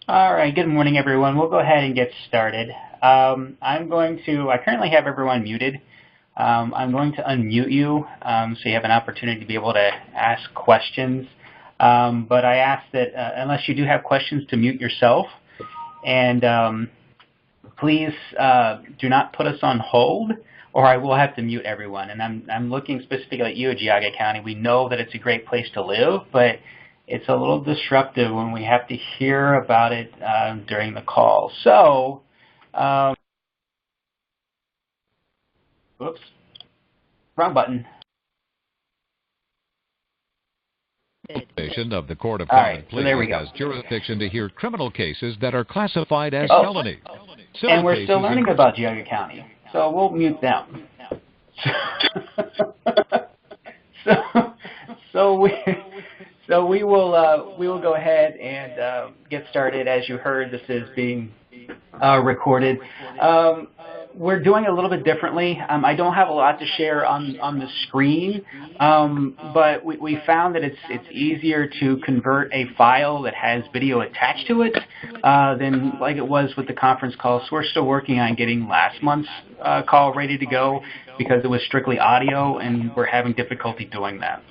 All right, good morning, everyone. We'll go ahead and get started. I currently have everyone muted. I'm going to unmute you so you have an opportunity to be able to ask questions. But I ask that unless you do have questions, to mute yourself. And please do not put us on hold, or I will have to mute everyone. And I'm looking specifically at you, Geauga County. We know that it's a great place to live, but it's a little disruptive when we have to hear about it during the call. So, whoops, wrong button. Of the Court of Common Pleas has jurisdiction to hear criminal cases that are classified as felonies. And we're still learning about Geauga County, so we'll mute them. So we will go ahead and get started. As you heard, this is being recorded. We're doing it a little bit differently. I don't have a lot to share on the screen, but we found that it's easier to convert a file that has video attached to it than like it was with the conference call. So we're still working on getting last month's call ready to go because it was strictly audio, and we're having difficulty doing that.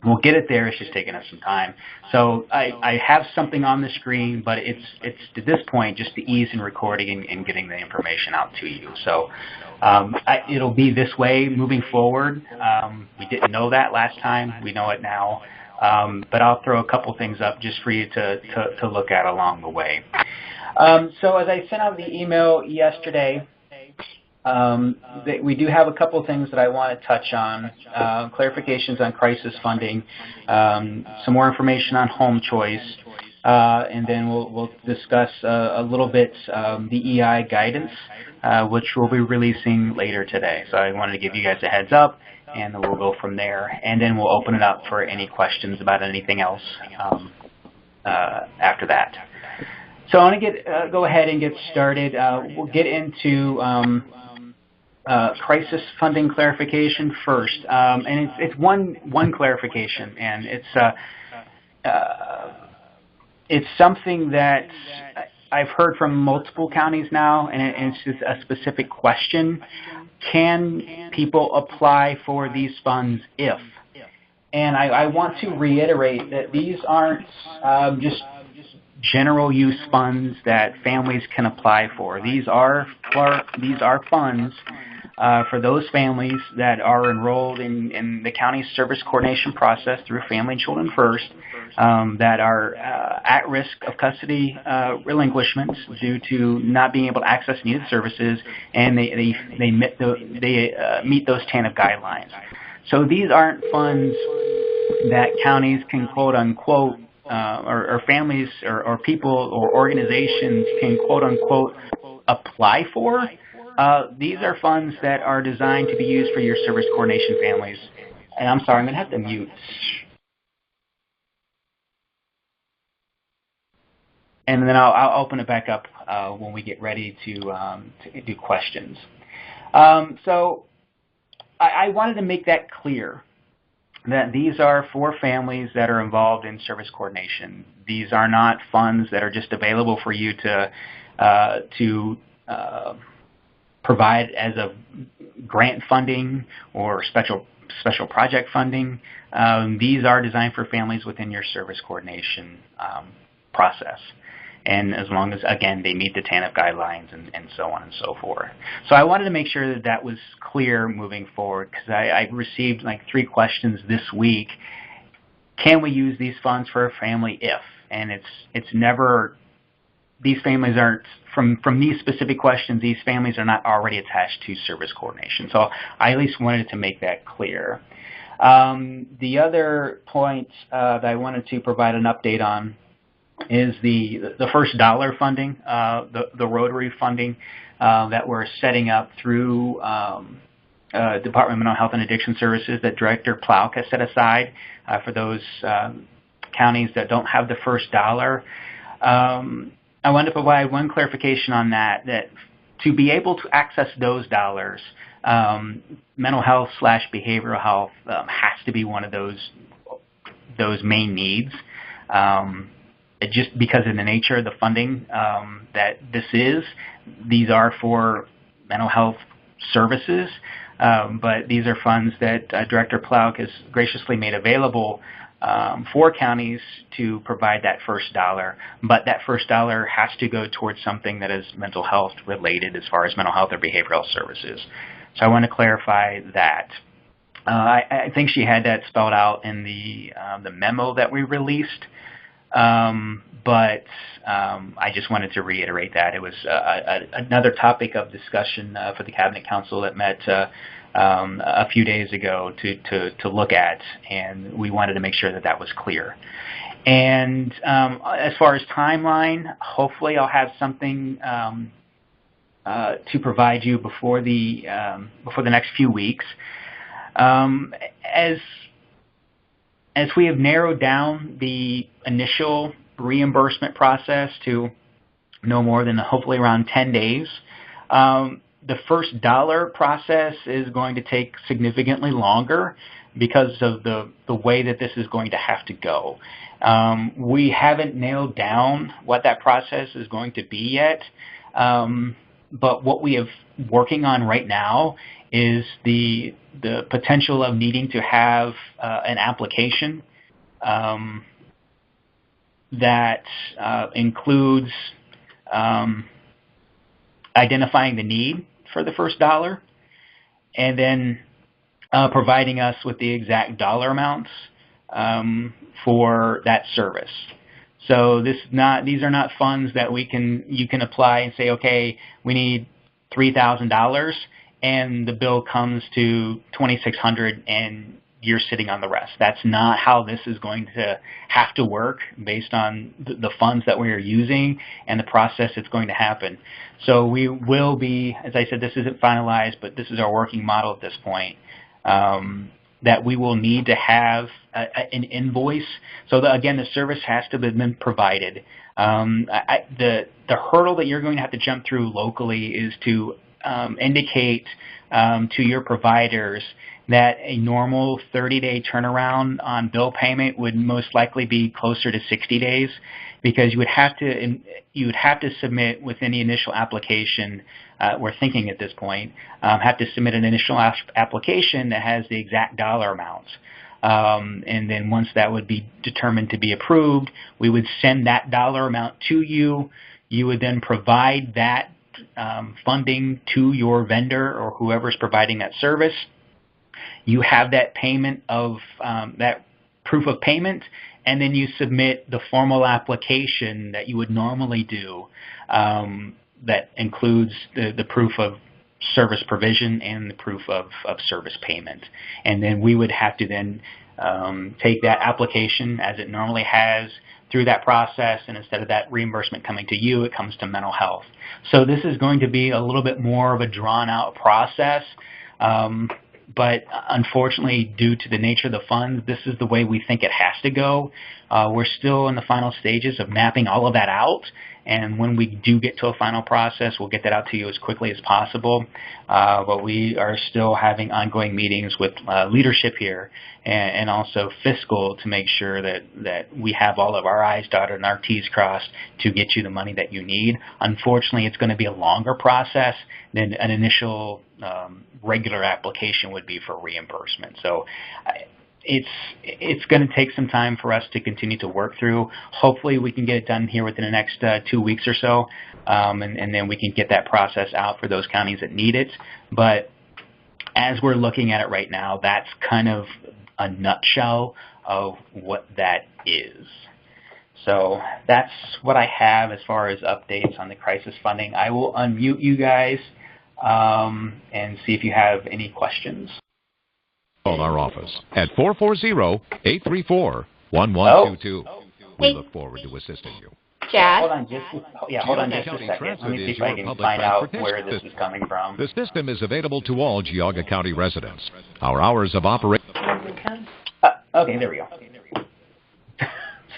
We'll get it there. It's just taking us some time. So I have something on the screen, but it's to this point just the ease in recording and getting the information out to you. So it'll be this way moving forward. We didn't know that last time. We know it now. But I'll throw a couple things up just for you to look at along the way. So as I sent out the email yesterday, we do have a couple of things that I want to touch on, clarifications on crisis funding, some more information on home choice, and then we'll discuss a little bit the EI guidance, which we'll be releasing later today. So I wanted to give you guys a heads up, and then we'll go from there. And then we'll open it up for any questions about anything else after that. So I want to go ahead and get started. We'll get into crisis funding clarification first, and it's one clarification, and it's something that I've heard from multiple counties now, and it's just a specific question: can people apply for these funds if? And I want to reiterate that these aren't just general use funds that families can apply for. These are funds for those families that are enrolled in the county's service coordination process through Family and Children First, that are at risk of custody relinquishments due to not being able to access needed services, and they meet those TANF guidelines. So these aren't funds that counties can quote unquote or families or people or organizations can quote unquote apply for. These are funds that are designed to be used for your service coordination families. And I'm sorry, I'm going to have to mute. And then I'll open it back up when we get ready to do questions. So I wanted to make that clear, that these are for families that are involved in service coordination. These are not funds that are just available for you to provide as a grant funding or special project funding. These are designed for families within your service coordination process. And as long as, again, they meet the TANF guidelines and so on and so forth. So I wanted to make sure that that was clear moving forward, because I received like 3 questions this week. Can we use these funds for a family if? And it's never, these families aren't, from these specific questions, these families are not already attached to service coordination. So I at least wanted to make that clear. The other point that I wanted to provide an update on is the first dollar funding, the Rotary funding that we're setting up through Department of Mental Health and Addiction Services that Director Plauk has set aside for those counties that don't have the first dollar. I wanted to provide one clarification on that to be able to access those dollars, mental health / behavioral health has to be one of those main needs. just because of the nature of the funding that these are for mental health services, but these are funds that Director Plowk has graciously made available for counties to provide that first dollar, but that first dollar has to go towards something that is mental health related as far as mental health or behavioral services. So I want to clarify that. I think she had that spelled out in the memo that we released, but I just wanted to reiterate that. It was another topic of discussion for the Cabinet Council that met a few days ago to look at, and we wanted to make sure that that was clear. And as far as timeline, hopefully I'll have something to provide you before the next few weeks. As we have narrowed down the initial reimbursement process to no more than hopefully around 10 days, the first dollar process is going to take significantly longer because of the way that this is going to have to go. We haven't nailed down what that process is going to be yet, but what we have working on right now is the potential of needing to have an application that includes identifying the need for the first dollar, and then providing us with the exact dollar amounts for that service. So these are not funds that you can apply and say, okay, we need $3,000, and the bill comes to $2,600 and you're sitting on the rest. That's not how this is going to have to work based on the funds that we are using and the process that's going to happen. So we will be, as I said, this isn't finalized, but this is our working model at this point, that we will need to have an invoice. So again, the service has to have been provided. The hurdle that you're going to have to jump through locally is to indicate to your providers that a normal 30-day turnaround on bill payment would most likely be closer to 60 days, because you would have to submit within the initial application. We're thinking at this point, have to submit an initial application that has the exact dollar amounts. And then once that would be determined to be approved, we would send that dollar amount to you. You would then provide that funding to your vendor or whoever's providing that service. You have that payment of that proof of payment, and then you submit the formal application that you would normally do that includes the proof of service provision and the proof of service payment. And then we would have to then take that application as it normally has through that process, and instead of that reimbursement coming to you, it comes to mental health. So this is going to be a little bit more of a drawn-out process. But unfortunately, due to the nature of the funds, this is the way we think it has to go. We're still in the final stages of mapping all of that out, and when we do get to a final process, we'll get that out to you as quickly as possible. But we are still having ongoing meetings with leadership here and also fiscal to make sure that we have all of our I's dotted and our T's crossed to get you the money that you need. Unfortunately, it's going to be a longer process than an initial regular application would be for reimbursement. So it's going to take some time for us to continue to work through. Hopefully we can get it done here within the next 2 weeks or so, and then we can get that process out for those counties that need it. But as we're looking at it right now, that's kind of a nutshell of what that is. So that's what I have as far as updates on the crisis funding. I will unmute you guys and see if you have any questions. Call our office at 440-834-1122. We look forward to assisting you. Chad? Hold on just a second. Let me see if I can find out where this is coming from. The system is available to all Geauga County residents. Our hours of operation... Okay, there we go.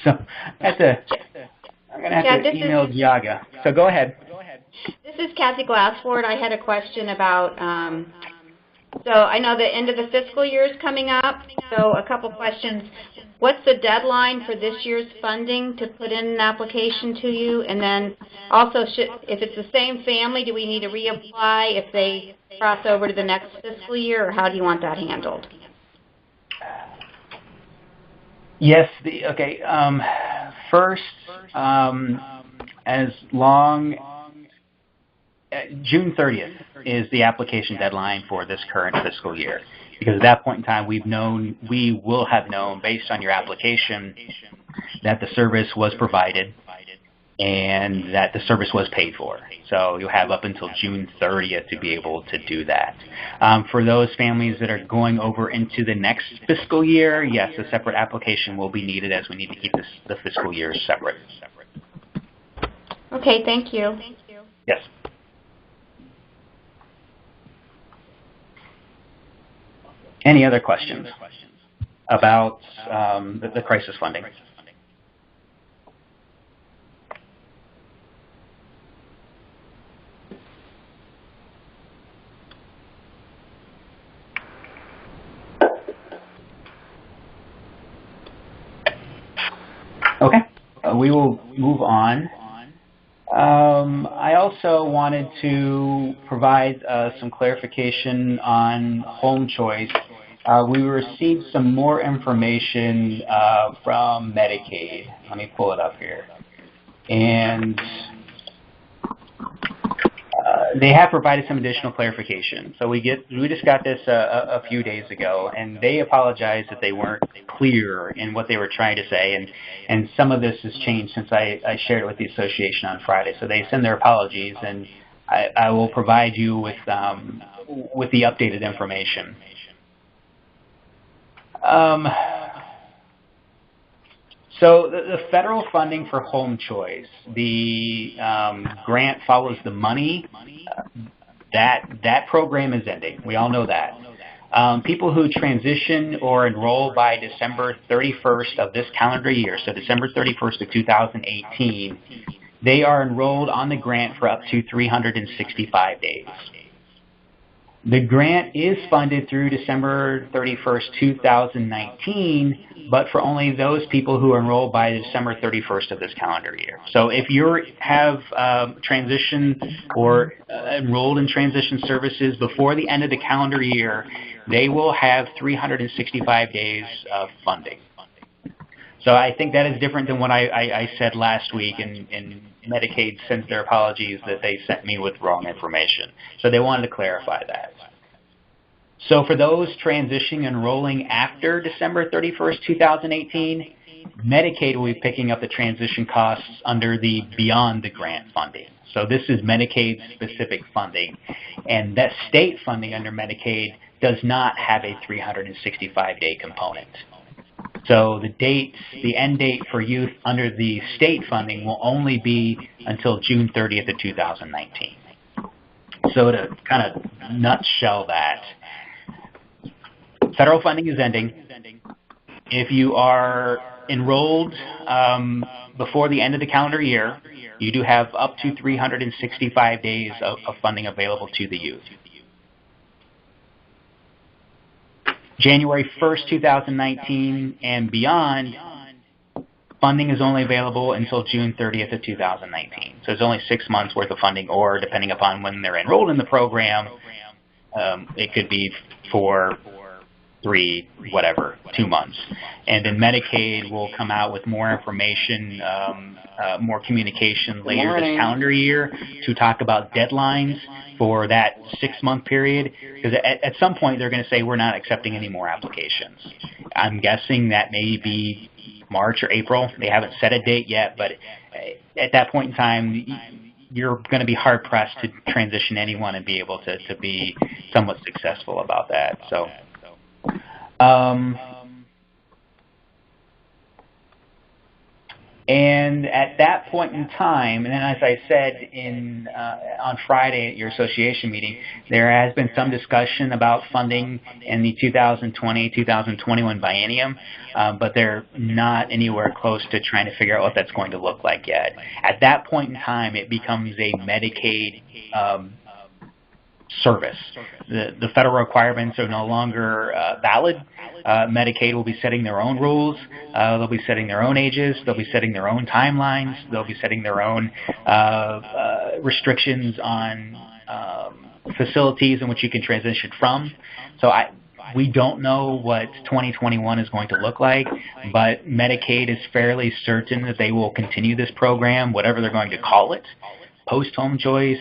So I'm going to have to email Geauga. So go ahead. This is Kathy Glassford. I had a question about, so I know the end of the fiscal year is coming up, so a couple questions. what's the deadline for this year's funding to put in an application to you? And then also, if it's the same family, do we need to reapply if they cross over to the next fiscal year, or how do you want that handled? Yes. Okay. First, as long June 30th is the application deadline for this current fiscal year, because at that point in time we will have known based on your application that the service was provided and that the service was paid for. So you'll have up until June 30th to be able to do that. For those families that are going over into the next fiscal year, yes, a separate application will be needed, as we need to keep the fiscal years separate. Okay, thank you. Yes. Any other questions about the crisis funding? Okay, we will move on. I also wanted to provide some clarification on home choice. We received some more information from Medicaid. Let me pull it up here. And they have provided some additional clarification. So we just got this a few days ago, and they apologized that they weren't clear in what they were trying to say, and some of this has changed since I shared it with the association on Friday. So they send their apologies, and I will provide you with the updated information. So the federal funding for home choice, the grant follows the money. That program is ending. We all know that. People who transition or enroll by December 31st of this calendar year, so December 31st of 2018, they are enrolled on the grant for up to 365 days. The grant is funded through December 31st, 2019, but for only those people who are enrolled by December 31st of this calendar year. So if you have transitioned or enrolled in transition services before the end of the calendar year, they will have 365 days of funding. So I think that is different than what I said last week, and Medicaid sent their apologies that they sent me with wrong information. So they wanted to clarify that. So for those transitioning and enrolling after December 31st, 2018, Medicaid will be picking up the transition costs under the Beyond the Grant funding. So this is Medicaid-specific funding. And that state funding under Medicaid does not have a 365-day component. So the end date for youth under the state funding will only be until June 30th of 2019. So to kind of nutshell that, federal funding is ending. If you are enrolled before the end of the calendar year, you do have up to 365 days of funding available to the youth. January 1st, 2019 and beyond, funding is only available until June 30th of 2019. So it's only 6 months worth of funding, or depending upon when they're enrolled in the program, it could be for 2 months. And then Medicaid will come out with more information, more communication later this calendar year to talk about deadlines for that 6-month period, because at some point they're going to say we're not accepting any more applications. I'm guessing that may be March or April. They haven't set a date yet, but at that point in time, you're going to be hard-pressed to transition anyone and be able to be somewhat successful about that. So. And at that point in time, and then as I said on Friday at your association meeting, there has been some discussion about funding in the 2020-2021 biennium, but they're not anywhere close to trying to figure out what that's going to look like yet. At that point in time, it becomes a Medicaid service. The federal requirements are no longer valid. Medicaid will be setting their own rules. They'll be setting their own ages. They'll be setting their own timelines. They'll be setting their own restrictions on facilities in which you can transition from. So we don't know what 2021 is going to look like, but Medicaid is fairly certain that they will continue this program, whatever they're going to call it, post-home choice,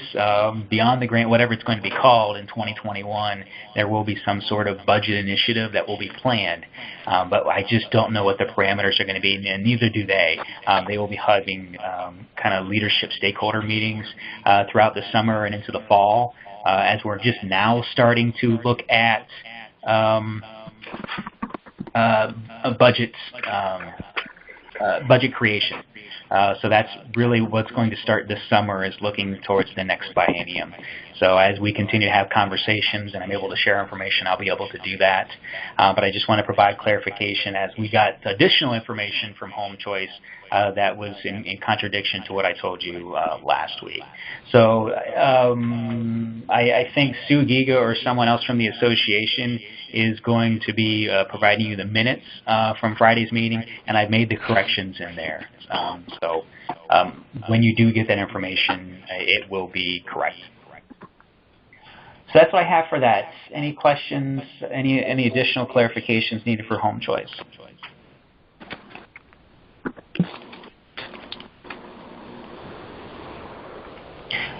beyond the grant, whatever it's going to be called in 2021. There will be some sort of budget initiative that will be planned, but I just don't know what the parameters are going to be, and neither do they. They will be having kind of leadership stakeholder meetings throughout the summer and into the fall, as we're just now starting to look at budget creation. So that's really what's going to start this summer, is looking towards the next biennium. So as we continue to have conversations and I'm able to share information, I'll be able to do that. But I just want to provide clarification, as we got additional information from Home Choice that was in contradiction to what I told you last week. So I think Sue Giga or someone else from the association is going to be providing you the minutes from Friday's meeting, and I've made the corrections in there. So when you do get that information, it will be correct. So that's what I have for that. Any questions, any additional clarifications needed for Home Choice?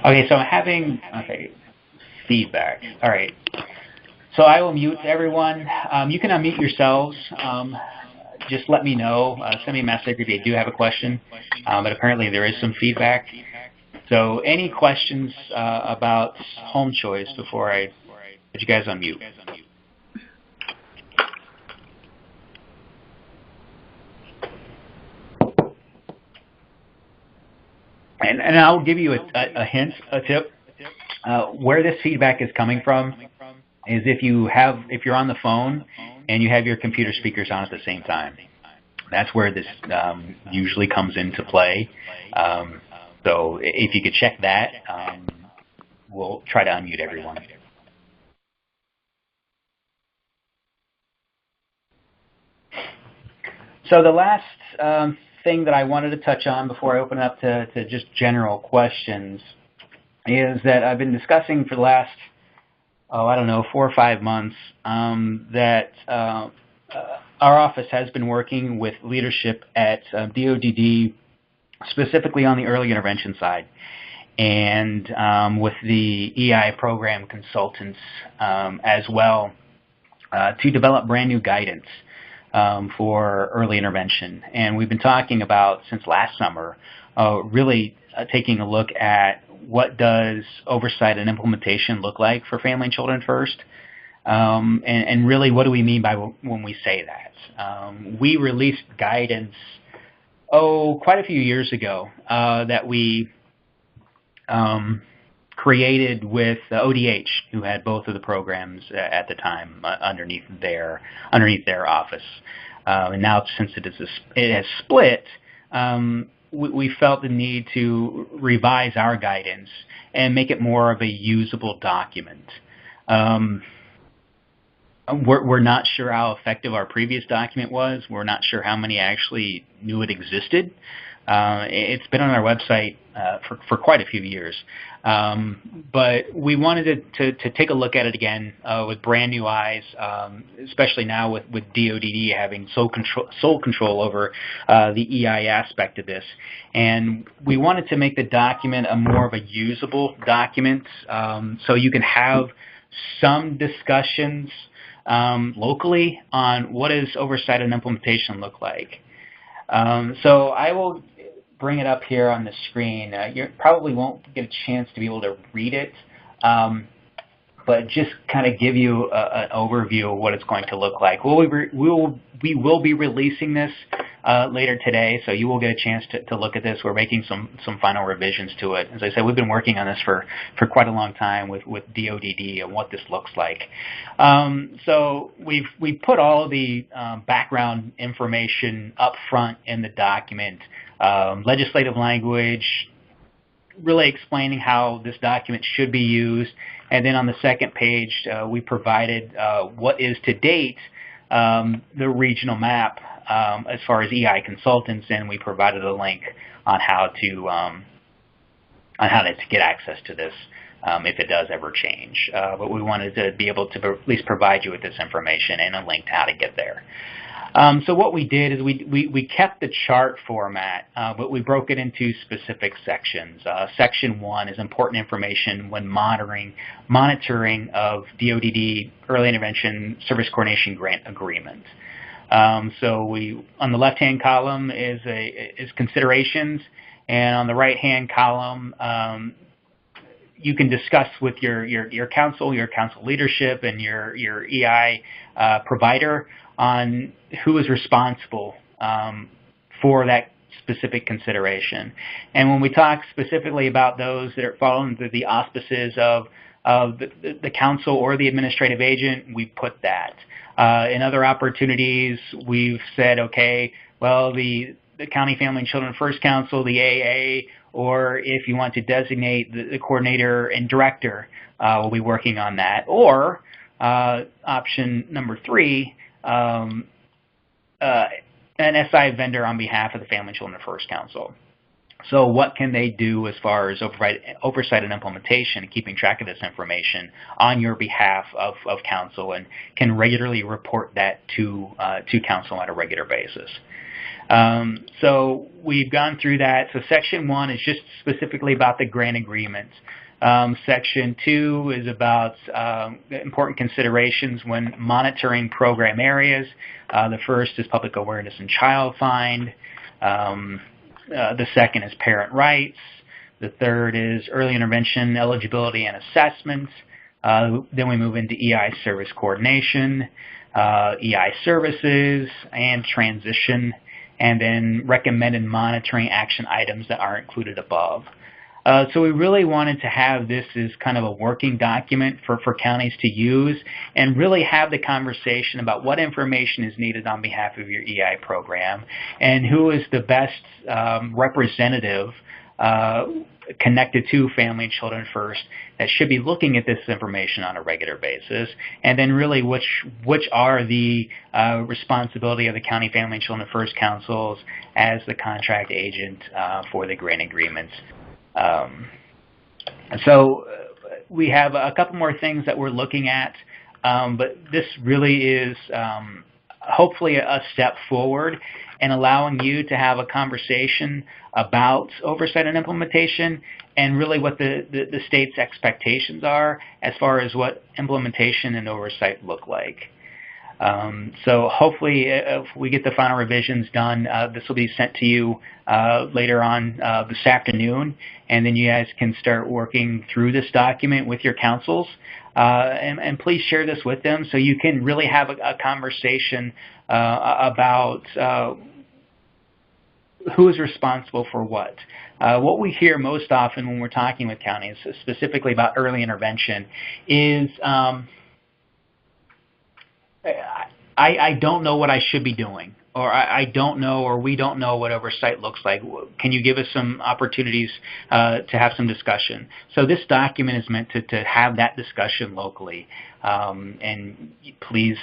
Okay, so I'm having feedback. All right. So I will mute everyone. You can unmute yourselves. Just let me know. Send me a message if you do have a question. But apparently there is some feedback. So any questions about Home Choice before I put you guys on mute? And I'll give you a hint, a tip. Where this feedback is coming from is if you're on the phone and you have your computer speakers on at the same time. That's where this usually comes into play. So if you could check that, we'll try to unmute everyone. So the last thing that I wanted to touch on before I open up to just general questions is that I've been discussing for the last, 4 or 5 months, that our office has been working with leadership at DODD, specifically on the early intervention side, and with the EI program consultants as well, to develop brand new guidance for early intervention. And we've been talking about, since last summer, really taking a look at what does oversight and implementation look like for Family and Children First, and really what do we mean by when we say that. We released guidance, quite a few years ago, that we created with ODH, who had both of the programs at the time underneath their office. And now, since it has split, we felt the need to revise our guidance and make it more of a usable document. We're not sure how effective our previous document was. We're not sure how many actually knew it existed. It's been on our website for quite a few years. But we wanted to take a look at it again with brand new eyes, especially now with DODD having sole control over the EI aspect of this. And we wanted to make the document more of a usable document, so you can have some discussions locally on what does oversight and implementation look like. So I will bring it up here on the screen. You probably won't get a chance to be able to read it, but just kind of give you an overview of what it's going to look like. We will be releasing this later today, so you will get a chance to look at this. We're making some final revisions to it. As I said, we've been working on this for quite a long time with DODD and what this looks like. So we've put all the background information up front in the document, legislative language, really explaining how this document should be used. And then on the second page, we provided what is to date the regional map as far as EI consultants, and we provided a link on how to get access to this if it does ever change. But we wanted to be able to at least provide you with this information and a link to how to get there. So what we did is we kept the chart format, but we broke it into specific sections. Section 1 is important information when monitoring of DODD Early Intervention Service Coordination Grant Agreement. So on the left-hand column is considerations, and on the right-hand column you can discuss with your council leadership, and your EI provider on who is responsible for that specific consideration. And when we talk specifically about those that are falling under the auspices of the council or the administrative agent, we put that. In other opportunities, we've said, okay, well, the County Family and Children First Council, the AA, or if you want to designate the coordinator and director, we'll be working on that. Or option number 3, an SI vendor on behalf of the Family and Children First Council. So what can they do as far as oversight and implementation and keeping track of this information on your behalf of council, and can regularly report that to council on a regular basis. So we've gone through that. So Section 1 is just specifically about the grant agreement. Section 2 is about important considerations when monitoring program areas. The first is public awareness and child find. The second is parent rights. The third is early intervention, eligibility, and assessments. Then we move into EI service coordination, EI services, and transition, and then recommended monitoring action items that are included above. So we really wanted to have this as kind of a working document for counties to use, and really have the conversation about what information is needed on behalf of your EI program, and who is the best representative connected to Family and Children First that should be looking at this information on a regular basis, and then really which are the responsibility of the County Family and Children First Councils as the contract agent for the grant agreements. So we have a couple more things that we're looking at, but this really is hopefully a step forward in allowing you to have a conversation about oversight and implementation, and really what the state's expectations are as far as what implementation and oversight look like. So hopefully if we get the final revisions done, this will be sent to you later on this afternoon, and then you guys can start working through this document with your councils, and please share this with them so you can really have a conversation about who is responsible for what. What we hear most often when we're talking with counties, specifically about early intervention, is I don't know what I should be doing, or I don't know, or we don't know what oversight looks like. Can you give us some opportunities to have some discussion? So this document is meant to have that discussion locally, and please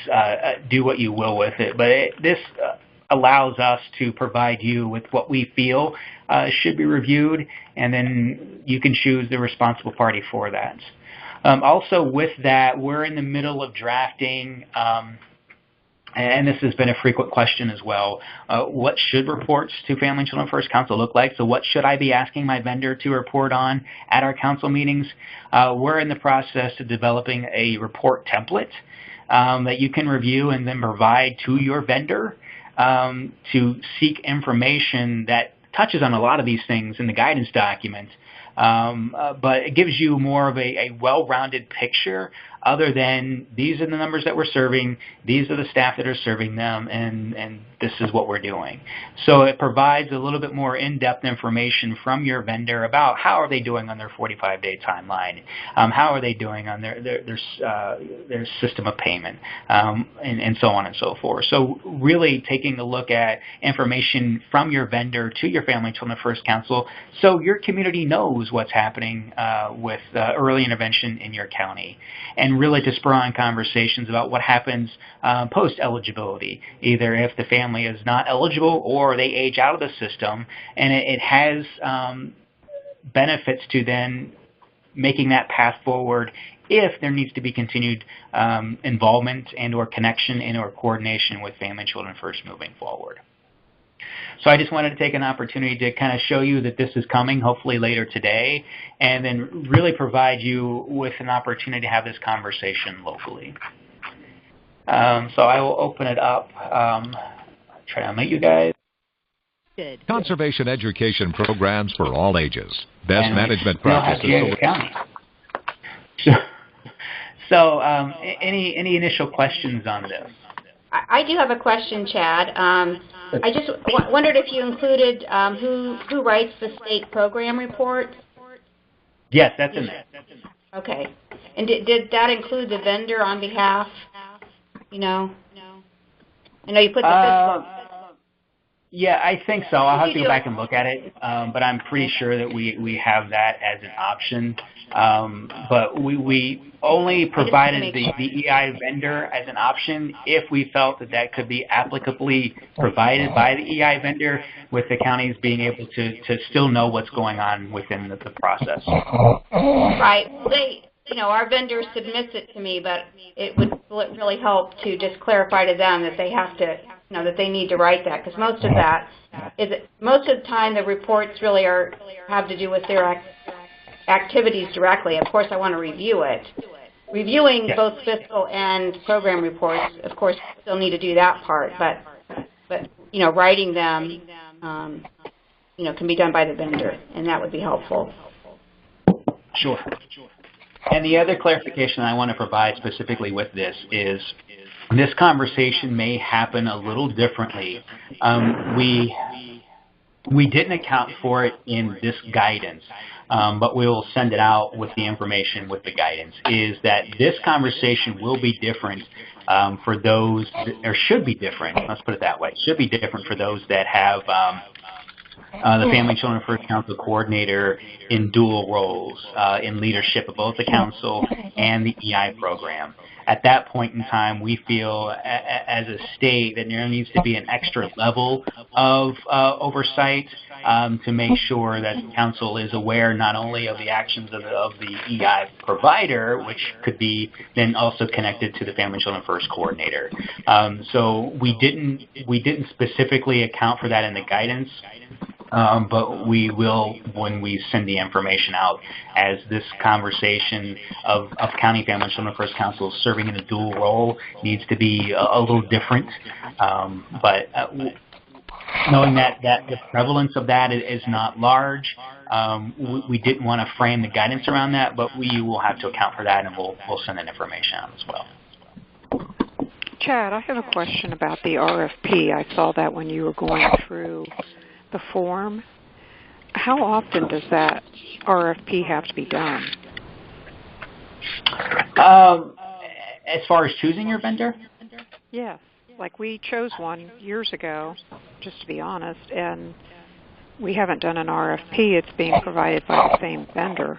do what you will with it. But this allows us to provide you with what we feel should be reviewed, and then you can choose the responsible party for that. Also with that, we're in the middle of drafting, and this has been a frequent question as well, what should reports to Family and Children First Council look like? So what should I be asking my vendor to report on at our council meetings? We're in the process of developing a report template that you can review and then provide to your vendor to seek information that touches on a lot of these things in the guidance document. But it gives you more of a well-rounded picture other than these are the numbers that we're serving, these are the staff that are serving them, and this is what we're doing. So it provides a little bit more in-depth information from your vendor about how are they doing on their 45-day timeline, how are they doing on their system of payment, and so on and so forth. So really taking a look at information from your vendor to your Family Children First Council so your community knows what's happening with early intervention in your county, and really to spur on conversations about what happens post-eligibility, either if the family is not eligible or they age out of the system, and it has benefits to then making that path forward if there needs to be continued involvement and or connection and or coordination with Family Children First moving forward. So I just wanted to take an opportunity to kind of show you that this is coming, hopefully later today, and then really provide you with an opportunity to have this conversation locally. So I will open it up. Try to unmute you guys. Conservation education programs for all ages. Best And management still have practices. Diego County. So any initial questions on this? I do have a question, Chad. I just wondered if you included who writes the state program reports. Yes, that's in there. Okay. And did that include the vendor on behalf? You know? I know you put the fiscal. Yeah, I think so. I'll have to go back and look at it, but I'm pretty sure that we have that as an option. But we only provided the EI vendor as an option if we felt that that could be applicably provided by the EI vendor, with the counties being able to still know what's going on within the process. Right. Our vendor submits it to me, but it would really help to just clarify to them that they have to, that they need to write that, because most of the time the reports really have to do with their activities directly. Of course, I want to review it. Reviewing both fiscal and program reports, of course, still need to do that part, but writing them, can be done by the vendor, and that would be helpful. Sure. And the other clarification I want to provide specifically with this is this conversation may happen a little differently. We didn't account for it in this guidance, but we will send it out with the information with the guidance, is that this conversation will be different for those, or should be different, let's put it that way, should be different for those that have the Family Children First Council coordinator in dual roles in leadership of both the council and the EI program. At that point in time, we feel as a state that there needs to be an extra level of oversight to make sure that the council is aware not only of the actions of the EI provider, which could be then also connected to the Family Children First coordinator. So we didn't specifically account for that in the guidance. But we will when we send the information out, as this conversation of County Family Children First Council serving in a dual role needs to be a little different. But knowing that the prevalence of that is not large, we didn't want to frame the guidance around that, but we will have to account for that, and we'll send that information out as well. Chad, I have a question about the RFP. I saw that when you were going through the form. How often does that RFP have to be done? As far as choosing your vendor? Yes. Like we chose one years ago, just to be honest, and we haven't done an RFP. It's being provided by the same vendor.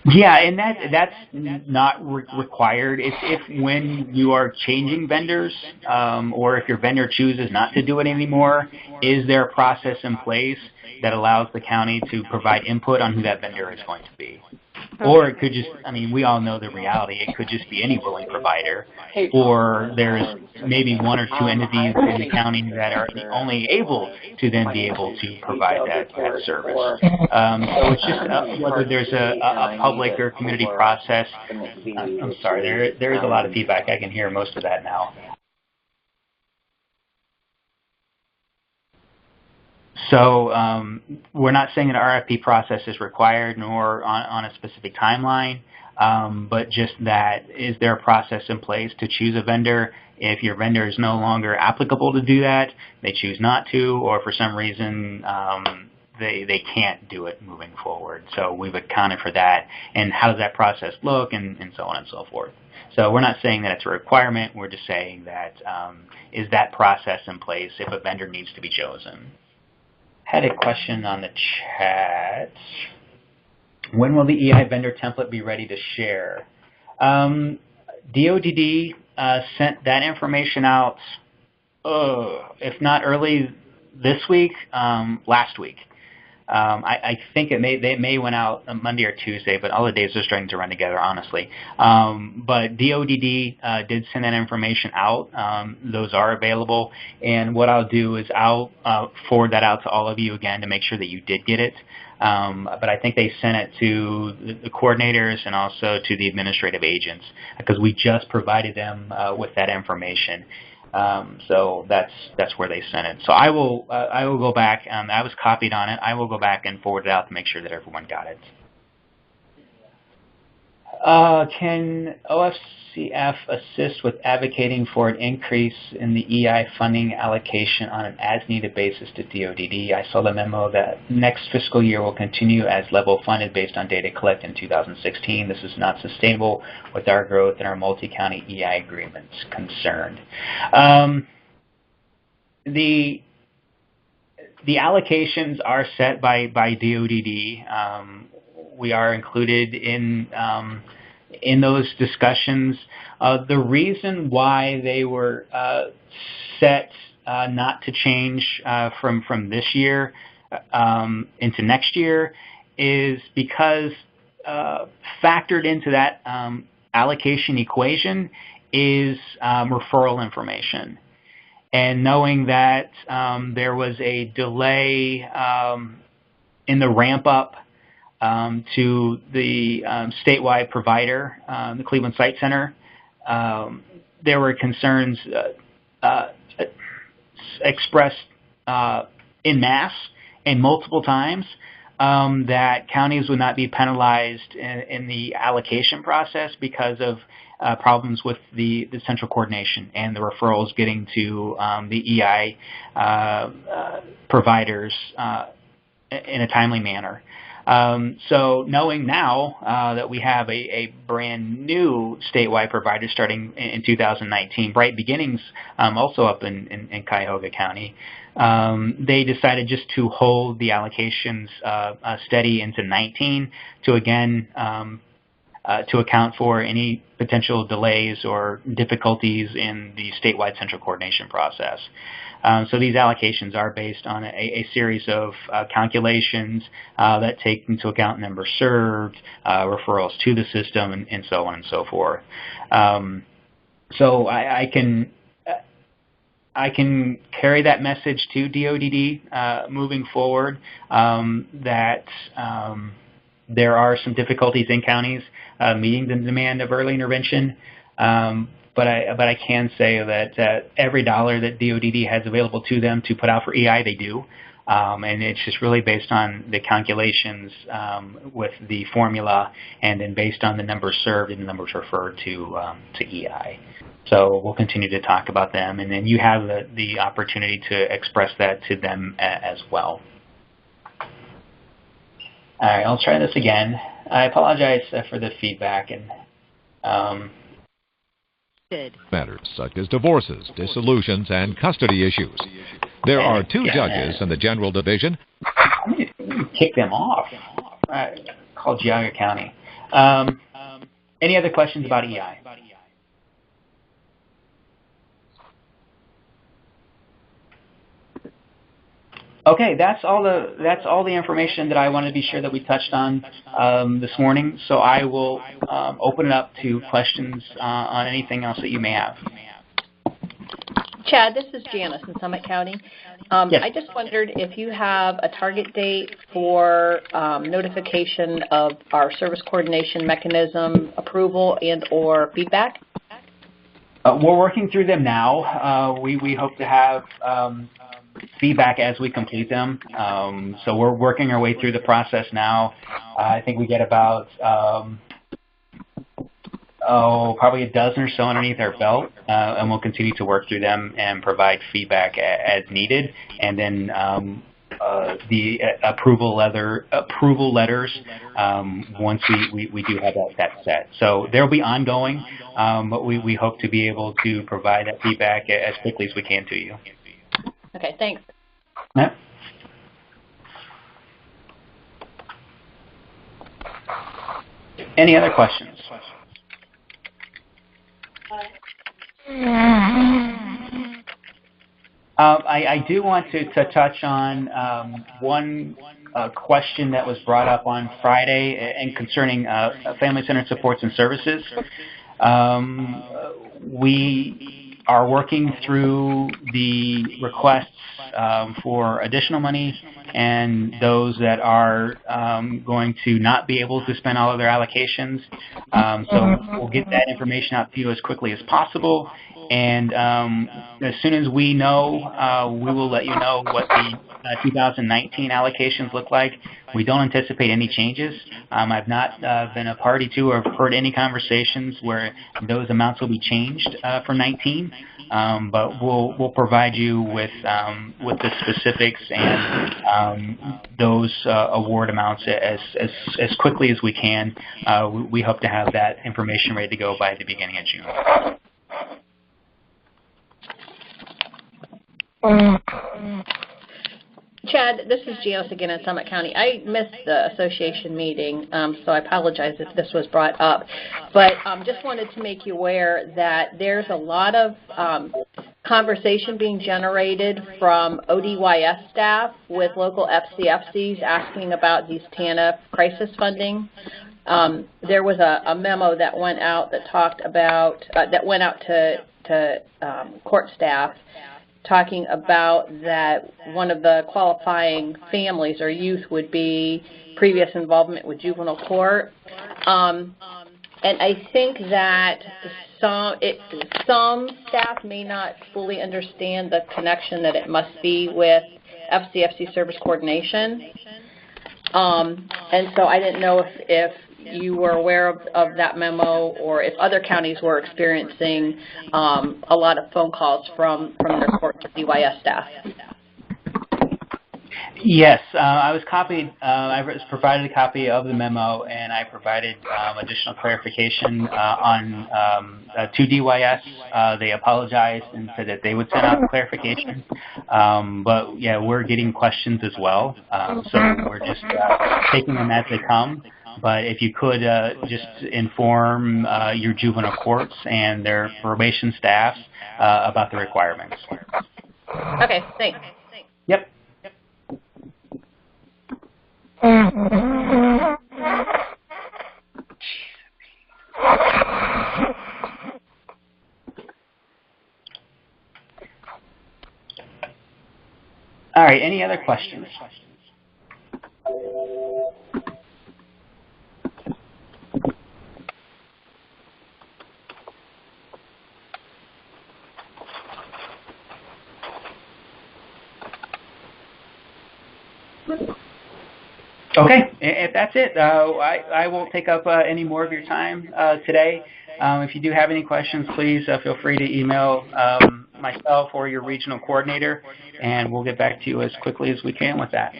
Yeah, and that's not required. If when you are changing vendors, or if your vendor chooses not to do it anymore, is there a process in place that allows the county to provide input on who that vendor is going to be? Okay. Or it could just, we all know the reality, it could just be any willing provider, or there's maybe one or two entities in the county that are only able to then be able to provide that service. So it's just whether there's a public or community process. I'm sorry, there is a lot of feedback. I can hear most of that now. So we're not saying an RFP process is required, nor on a specific timeline. but just that, is there a process in place to choose a vendor? If your vendor is no longer applicable to do that, they choose not to, or for some reason they can't do it moving forward. So we've accounted for that, and how does that process look, and so on and so forth. So we're not saying that it's a requirement, we're just saying that is that process in place if a vendor needs to be chosen. Had a question on the chat. When will the EI vendor template be ready to share? DODD sent that information out, if not early this week, last week. I think they may went out on Monday or Tuesday, but all the days are starting to run together, honestly. But DODD did send that information out. Those are available, and what I'll do is I'll forward that out to all of you again to make sure that you did get it. But I think they sent it to the coordinators and also to the administrative agents, because we just provided them with that information. So that's where they sent it. So I will go back. I was copied on it. I will go back and forward it out to make sure that everyone got it. Can OFCF assist with advocating for an increase in the EI funding allocation on an as-needed basis to DODD? I saw the memo that next fiscal year will continue as level funded based on data collected in 2016. This is not sustainable with our growth and our multi-county EI agreements concerned. The allocations are set by DODD. We are included in those discussions. The reason why they were set not to change from this year into next year is because factored into that allocation equation is referral information. And knowing that there was a delay in the ramp up to the statewide provider, the Cleveland Site Center, there were concerns expressed en masse and multiple times that counties would not be penalized in the allocation process because of problems with the central coordination and the referrals getting to the EI providers in a timely manner. So knowing now that we have a brand new statewide provider starting in 2019, Bright Beginnings, also up in Cuyahoga County, they decided just to hold the allocations steady into 19 to again to account for any potential delays or difficulties in the statewide central coordination process. So these allocations are based on a series of calculations that take into account numbers served, referrals to the system, and so on and so forth. So I can carry that message to DODD moving forward that there are some difficulties in counties meeting the demand of early intervention. But I can say that every dollar that DODD has available to them to put out for EI, they do. And it's just really based on the calculations with the formula and then based on the numbers served and the numbers referred to EI. So we'll continue to talk about them. And then you have the opportunity to express that to them as well. All right, I'll try this again. I apologize for the feedback. And matters such as divorces, dissolutions, and custody issues. There are two judges in the General Division. I'm going to kick them off. Call Geauga County. Any other questions about EI? Okay, that's all the information that I wanted to be sure that we touched on this morning. So I will open it up to questions on anything else that you may have. Chad, this is Janice in Summit County. Yes. I just wondered if you have a target date for notification of our service coordination mechanism approval and or feedback. We're working through them now. We hope to have feedback as we complete them. So we're working our way through the process now. I think we get about probably a dozen or so underneath our belt, and we'll continue to work through them and provide feedback as needed. And then the approval letters once we do have that set. So they'll be ongoing, but we hope to be able to provide that feedback as quickly as we can to you. Okay, thanks. Yeah. Any other questions? I do want to touch on one question that was brought up on Friday and concerning family-centered supports and services. We are working through the requests for additional money and those that are going to not be able to spend all of their allocations. So we'll get that information out to you as quickly as possible. And as soon as we know, we will let you know what the 2019 allocations look like. We don't anticipate any changes. I've not been a party to or heard any conversations where those amounts will be changed for 19. But we'll provide you with the specifics and those award amounts as quickly as we can. We hope to have that information ready to go by the beginning of June. Chad, this is Gios again in Summit County. I missed the association meeting, so I apologize if this was brought up. But just wanted to make you aware that there's a lot of conversation being generated from ODYS staff with local FCFCs asking about these TANF crisis funding. There was a memo that went out that talked about, that went out to court staff, talking about that one of the qualifying families or youth would be previous involvement with juvenile court. And I think that some staff may not fully understand the connection that it must be with FCFC service coordination. And so I didn't know if you were aware of that memo or if other counties were experiencing a lot of phone calls from their court to DYS staff. Yes, I was copied. I was provided a copy of the memo, and I provided additional clarification on to DYS. They apologized and said that they would send out clarification. But yeah, we're getting questions as well, so we're just taking them as they come. But if you could just inform your juvenile courts and their probation staffs about the requirements. Okay, thanks. Yep. All right, any other questions? Okay, if that's it, I won't take up any more of your time today. If you do have any questions, please feel free to email myself or your regional coordinator, and we'll get back to you as quickly as we can with that.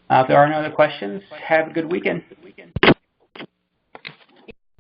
If there are no other questions, have a good weekend.